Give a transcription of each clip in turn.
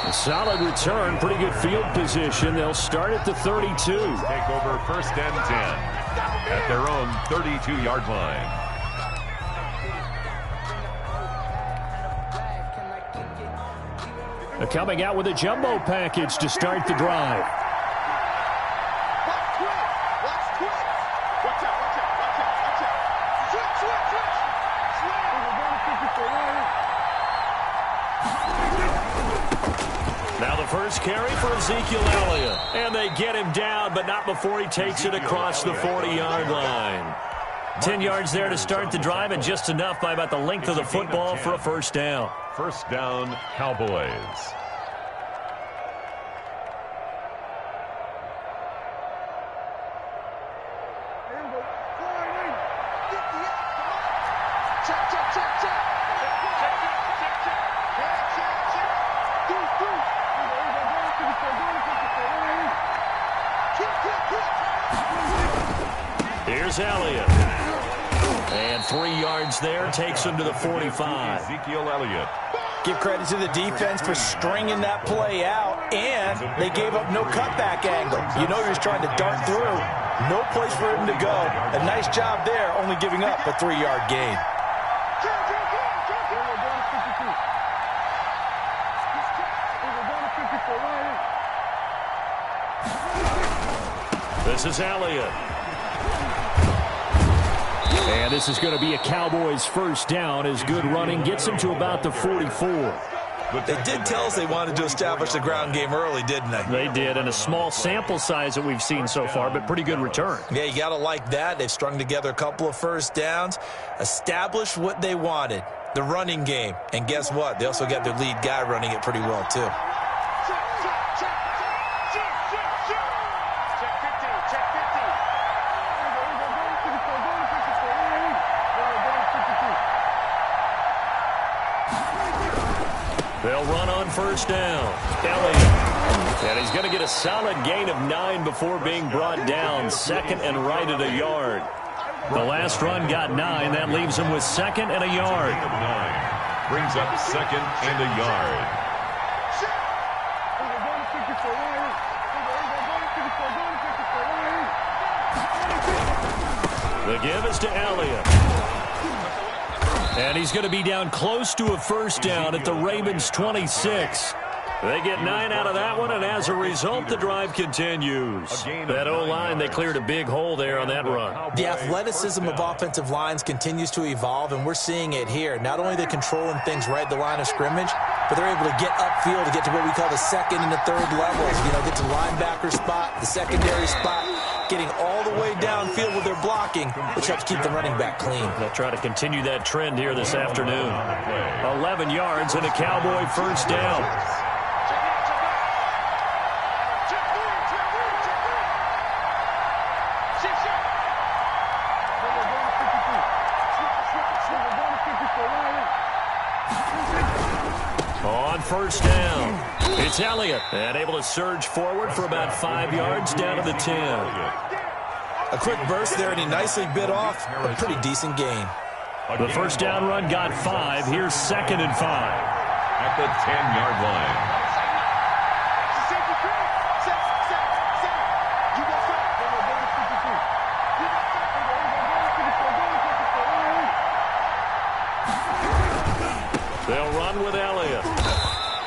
A solid return, pretty good field position. They'll start at the 32. Take over first and 10 at their own 32-yard line. Coming out with a jumbo package to start the drive. Now the first carry for Ezekiel Elliott. And they get him down, but not before he takes it across the 40-yard line. 10 yards there to start the drive, and just enough by about the length of the football for a first down. First down, Cowboys. Here's Elliott. And 3 yards there, takes him to the 45. Ezekiel Elliott. Give credit to the defense for stringing that play out, and they gave up no cutback angle. You know he was trying to dart through. No place for him to go. A nice job there, only giving up a 3-yard gain. This is Elliott. And this is going to be a Cowboys first down as good running gets him to about the 44. They did tell us they wanted to establish the ground game early, didn't they? They did, and a small sample size that we've seen so far, but pretty good return. Yeah, you got to like that. They've strung together a couple of first downs, established what they wanted, the running game. And guess what? They also got their lead guy running it pretty well, too. They'll run on first down. Elliott. And he's going to get a solid gain of 9 before being brought down. Second and right at a yard. The last run got 9. That leaves him with second and a yard. 9 brings up second and a yard. The give is to Elliott. And he's going to be down close to a first down at the Ravens' 26. They get 9 out of that one, and as a result, the drive continues. That O-line, they cleared a big hole there on that run. The athleticism of offensive lines continues to evolve, and we're seeing it here. Not only are they controlling things right at the line of scrimmage, but they're able to get upfield to get to what we call the second and the third levels. You know, get to linebacker spot, the secondary spot, getting all the way downfield with their blocking, which helps keep the running back clean. They'll try to continue that trend here this afternoon. 11 yards and a Cowboy first down. On first down, it's Elliott, and able to surge forward for about 5 yards down to the 10. A quick burst there, and he nicely bit off a pretty decent gain. The first down run got 5. Here's second and 5. At the 10-yard line. They'll run with Elliott.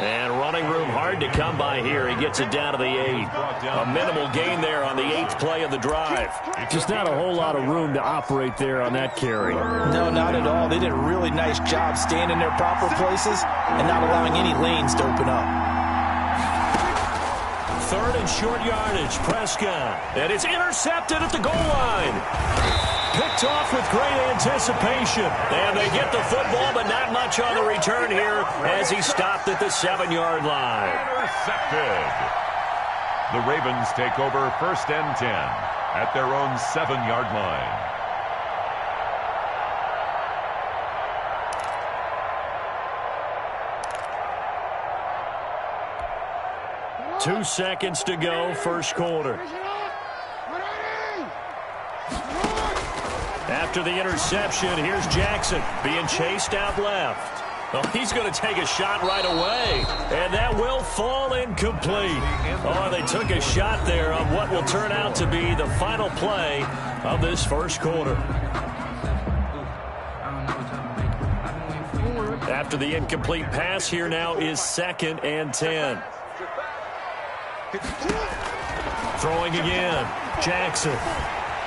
And running room hard to come by here. He gets it down to the 8. A minimal gain there on the 8th play of the drive. Just not a whole lot of room to operate there on that carry. No, not at all. They did a really nice job staying in their proper places and not allowing any lanes to open up. Third and short yardage. Prescott. And it's intercepted at the goal line. Picked off with great anticipation. And they get the football, but not much on the return here as he stopped at the 7-yard line. Intercepted. The Ravens take over first and 10 at their own 7-yard line. Two seconds to go, first quarter. After the interception, here's Jackson being chased out left. Oh, he's going to take a shot right away, and that will fall incomplete. Oh, they took a shot there on what will turn out to be the final play of this first quarter. After the incomplete pass, here now is 2nd and 10. Throwing again. Jackson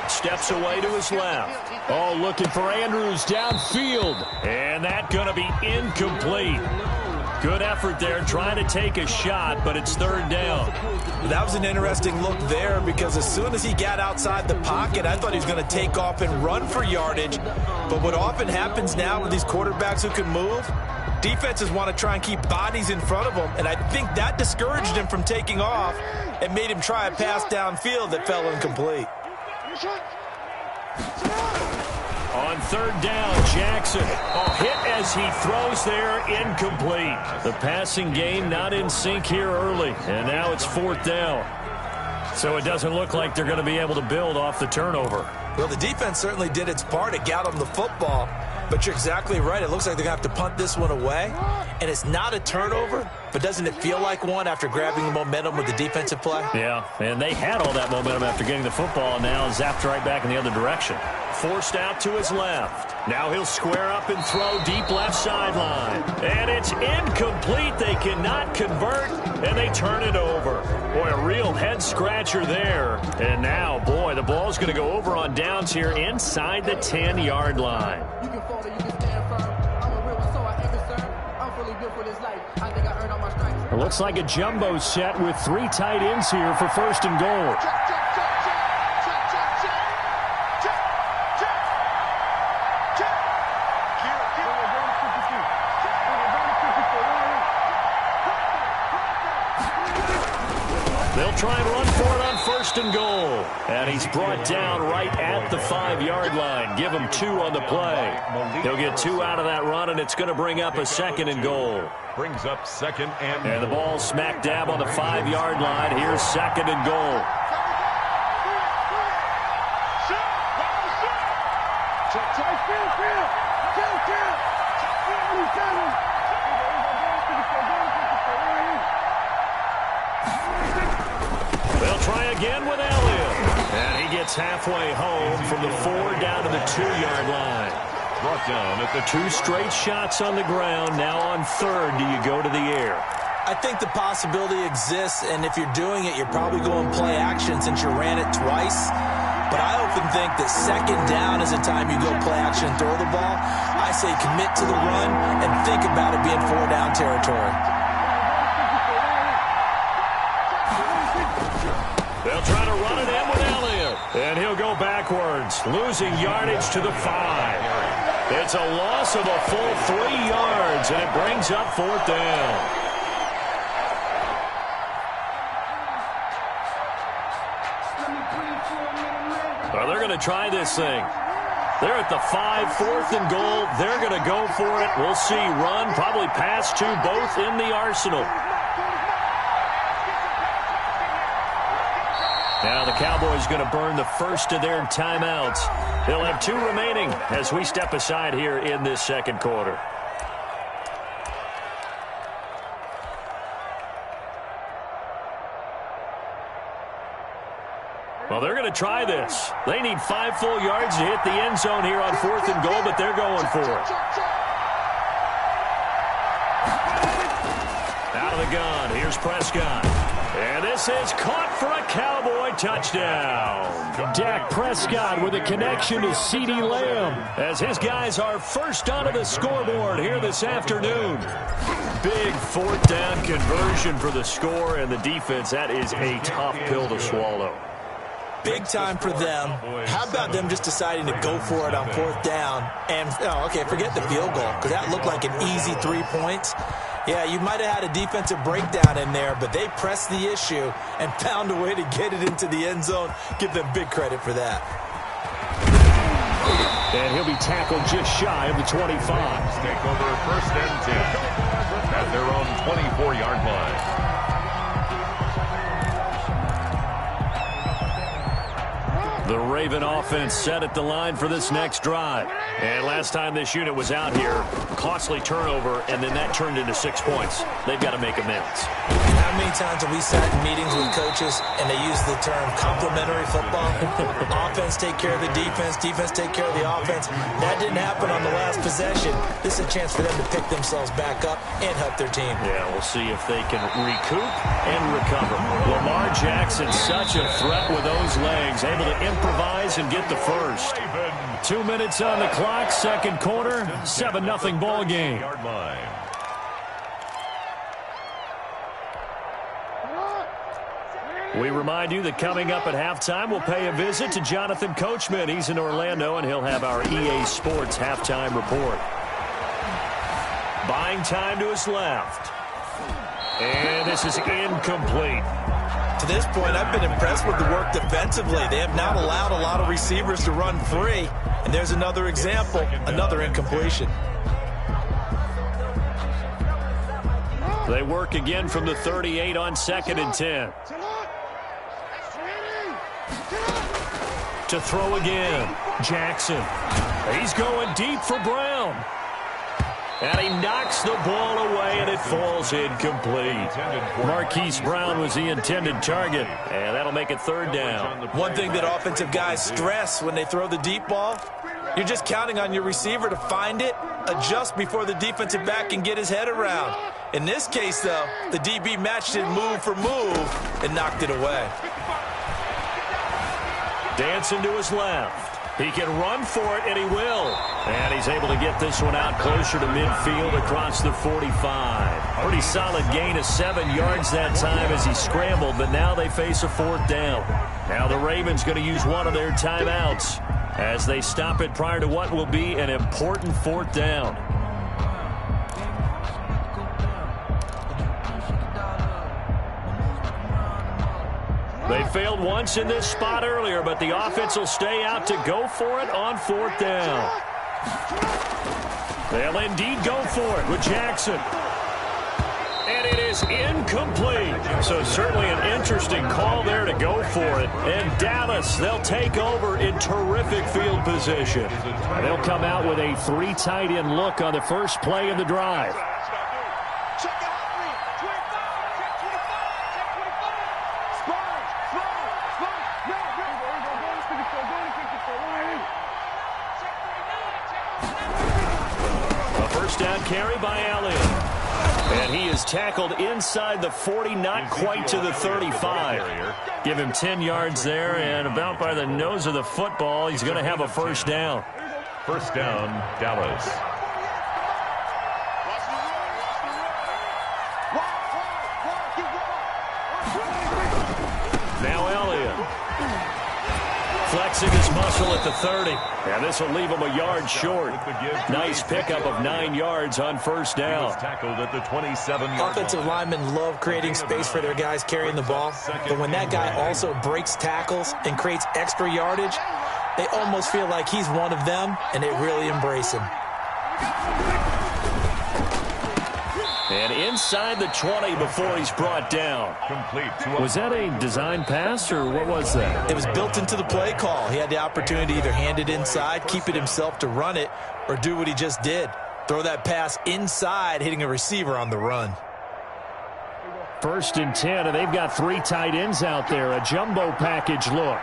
steps away to his left. Oh, looking for Andrews downfield. And that's going to be incomplete. Good effort there trying to take a shot, but it's 3rd down. That was an interesting look there because as soon as he got outside the pocket, I thought he was going to take off and run for yardage. But what often happens now with these quarterbacks who can move, defenses want to try and keep bodies in front of them, and I think that discouraged him from taking off and made him try a pass downfield that fell incomplete. On 3rd down, Jackson. Oh, hit as he throws there, incomplete. The passing game not in sync here early, and now it's 4th down. So it doesn't look like they're going to be able to build off the turnover. Well, the defense certainly did its part. It got them the football. But you're exactly right. It looks like they're going to have to punt this one away. And it's not a turnover, but doesn't it feel like one after grabbing the momentum with the defensive play? Yeah, and they had all that momentum after getting the football, and now zapped right back in the other direction. Forced out to his left. Now he'll square up and throw deep left sideline. And it's incomplete. They cannot convert, and they turn it over. Boy, a real head-scratcher there. And now, boy, the ball's going to go over on downs here inside the 10-yard line. It looks like a jumbo set with 3 tight ends here for 1st and goal. They'll try and run for it on 1st and goal. And he's brought down right at the 5-yard line. Give him 2 on the play. He'll get 2 out of that run, and it's going to bring up a 2nd and goal. Brings up 2nd and goal. And the ball smack dab on the 5-yard line. Here's 2nd and goal. They'll try again with Elliott. And he gets halfway home from the 4 down to the 2-yard line. Brought down at the 2 straight shots on the ground. Now on 3rd, do you go to the air? I think the possibility exists, and if you're doing it, you're probably going play action since you ran it twice. But I often think that 2nd down is the time you go play action and throw the ball. I say commit to the run and think about it being 4-down territory. They'll try to run it in with Elliott. And he'll go backwards, losing yardage to the 5. It's a loss of a full 3 yards, and it brings up 4th down. Well, they're going to try this thing. They're at the 5, 4th and goal. They're going to go for it. We'll see. Run, probably pass 2, both in the arsenal. Now the Cowboys going to burn the first of their timeouts. They'll have 2 remaining as we step aside here in this 2nd quarter. Well, they're going to try this. They need 5 full yards to hit the end zone here on 4th and goal, but they're going for it. Out of the gun, here's Prescott. And this is caught for a Cowboy touchdown. Dak Prescott with a connection to CeeDee Lamb as his guys are first onto the scoreboard here this afternoon. Big 4th down conversion for the score, and the defense, that is a tough pill to swallow. Big time for them. How about them just deciding to go for it on 4th down? And, okay, forget the field goal, because that looked like an easy 3 points. Yeah, you might have had a defensive breakdown in there, but they pressed the issue and found a way to get it into the end zone. Give them big credit for that. And he'll be tackled just shy of the 25. Take over 1st and 10 at their own 24-yard line. The Raven offense set at the line for this next drive. And last time this unit was out here, costly turnover, and then that turned into 6 points. They've got to make amends. How many times have we sat in meetings with coaches and they use the term complementary football? Offense take care of the defense, defense take care of the offense. That didn't happen on the last possession. This is a chance for them to pick themselves back up and help their team. Yeah, we'll see if they can recoup and recover. Lamar Jackson, such a threat with those legs, able to improvise and get the first. 2 minutes on the clock, second quarter, 7-0 ball game. We remind you that coming up at halftime, we'll pay a visit to Jonathan Coachman. He's in Orlando, and he'll have our EA Sports halftime report. Buying time to his left. And this is incomplete. To this point, I've been impressed with the work defensively. They have not allowed a lot of receivers to run free. And there's another example, another incompletion. They work again from the 38 on 2nd and 10. To throw again, Jackson. He's going deep for Brown. And he knocks the ball away, and it falls incomplete. Marquise Brown was the intended target, and that'll make it 3rd down. One thing that offensive guys stress when they throw the deep ball, you're just counting on your receiver to find it, adjust before the defensive back can get his head around. In this case, though, the DB matched it move for move and knocked it away. Dancing to his left. He can run for it, and he will. And he's able to get this one out closer to midfield across the 45. Pretty solid gain of 7 yards that time as he scrambled, but now they face a 4th down. Now the Ravens going to use one of their timeouts as they stop it prior to what will be an important 4th down. They failed once in this spot earlier, but the offense will stay out to go for it on 4th down. They'll indeed go for it with Jackson. And it is incomplete. So certainly an interesting call there to go for it. And Dallas, they'll take over in terrific field position. They'll come out with a 3 tight end look on the first play of the drive. Down carry by Elliott. And he is tackled inside the 40, not quite to the 35. Give him 10 yards there, and about by the nose of the football, he's going to have a 1st down. 1st down, Dallas. Now Elliott. Flexing his muscle at the 30. And this will leave him a yard short. Nice pickup of 9 yards on 1st down. Tackled at the 27-yard Offensive linemen love creating space for their guys carrying the ball. But when that guy also breaks tackles and creates extra yardage, they almost feel like he's one of them, and they really embrace him. And inside the 20 before he's brought down. Was that a design pass, or what was that? It was built into the play call. He had the opportunity to either hand it inside, keep it himself to run it, or do what he just did. Throw that pass inside, hitting a receiver on the run. 1st and 10, and they've got 3 tight ends out there. A jumbo package look.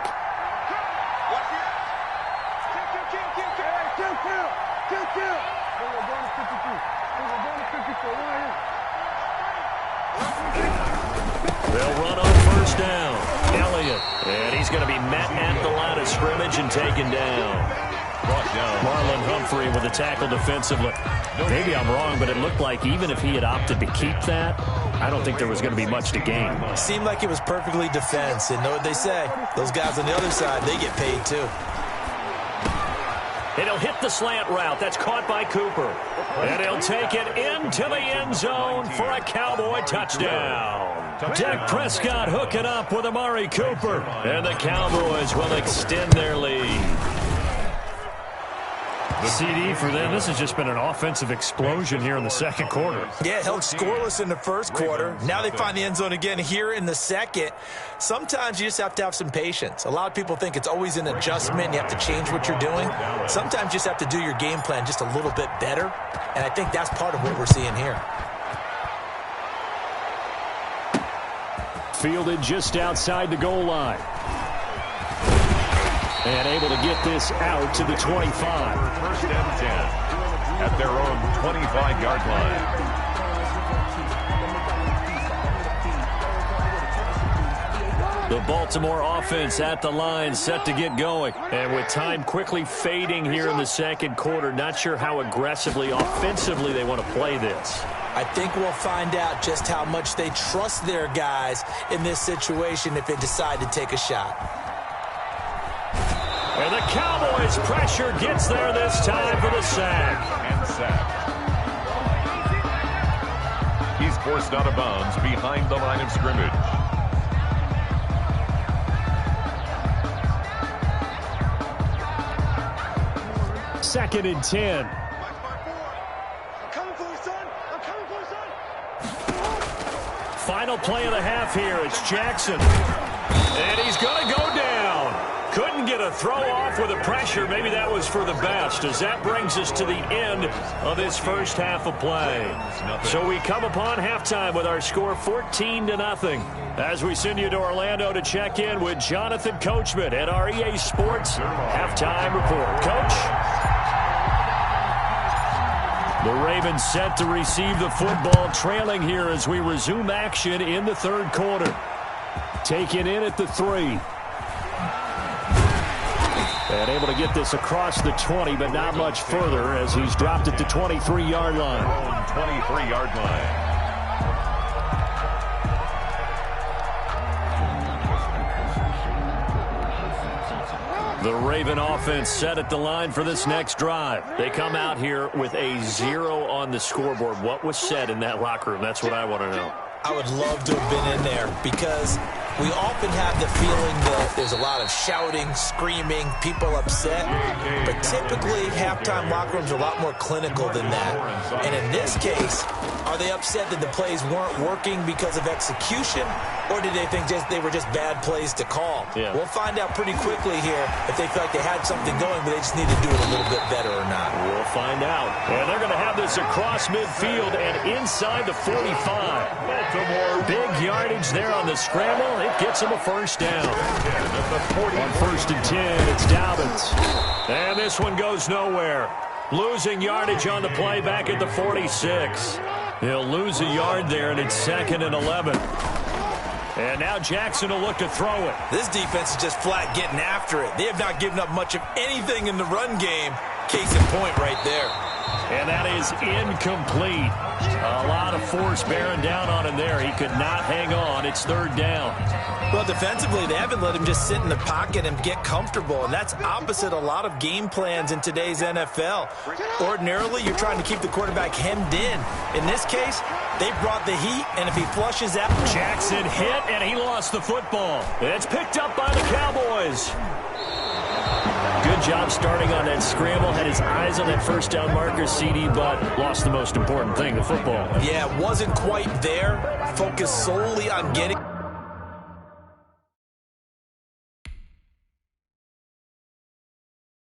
They'll run on 1st down. Elliott. And he's going to be met at the line of scrimmage and taken down. Marlon Humphrey with a tackle defensively. Maybe I'm wrong, but it looked like even if he had opted to keep that, I don't think there was going to be much to gain. Seemed like it was perfectly defense. And know what they say? Those guys on the other side, they get paid too. And he'll hit the slant route. That's caught by Cooper. And he'll take it into the end zone for a Cowboy touchdown. Dak Prescott hooking up with Amari Cooper. And the Cowboys will extend their lead. CD for them. This has just been an offensive explosion here in the second quarter. Yeah, held scoreless in the first quarter. Now they find the end zone again here in the second. Sometimes you just have to have some patience. A lot of people think it's always an adjustment. You have to change what you're doing. Sometimes you just have to do your game plan just a little bit better. And I think that's part of what we're seeing here. Fielded just outside the goal line. And able to get this out to the 25. First and 10 at their own 25-yard line. The Baltimore offense at the line, set to get going. And with time quickly fading here in the second quarter, not sure how aggressively, offensively they want to play this. I think we'll find out just how much they trust their guys in this situation if they decide to take a shot. And the Cowboys' pressure gets there this time for the sack. And sack. He's forced out of bounds behind the line of scrimmage. Second and 10. Final play of the half here. It's Jackson. And he's going to go down. Couldn't get a throw off with the pressure. Maybe that was for the best, as that brings us to the end of this first half of play. So we come upon halftime with our score 14-0. As we send you to Orlando to check in with Jonathan Coachman at our EA Sports Halftime Report. Coach? The Ravens set to receive the football, trailing here as we resume action in the third quarter. Taken in at the 3. And able to get this across the 20, but not much further as he's dropped it to 23-yard line. 23-yard line. The Raven offense set at the line for this next drive. They come out here with a 0 on the scoreboard. What was said in that locker room? That's what I want to know. I would love to have been in there because we often have the feeling that there's a lot of shouting, screaming, people upset. But typically, halftime locker rooms are a lot more clinical than that. And in this case, are they upset that the plays weren't working because of execution? Or did they think they were just bad plays to call? Yeah. We'll find out pretty quickly here if they feel like they had something going, but they just need to do it a little bit better or not. We'll find out. And they're going to have this across midfield and inside the 45. Baltimore. Big yardage there on the scramble. It gets them a first down. On first and 10, it's Dobbins. And this one goes nowhere. Losing yardage on the play back at the 46. He'll lose a yard there, and it's 2nd and 11. And now Jackson will look to throw it. This defense is just flat getting after it. They have not given up much of anything in the run game. Case in point right there. And that is incomplete. A lot of force bearing down on him there. He could not hang on. It's 3rd down. Well, defensively, they haven't let him just sit in the pocket and get comfortable, and that's opposite a lot of game plans in today's NFL. Ordinarily, you're trying to keep the quarterback hemmed in. In this case, they brought the heat, and if he flushes out... Jackson hit, and he lost the football. It's picked up by the Cowboys. Good job starting on that scramble. Had his eyes on that first down marker, CD, but lost the most important thing, the football. Yeah, wasn't quite there. Focused solely on getting...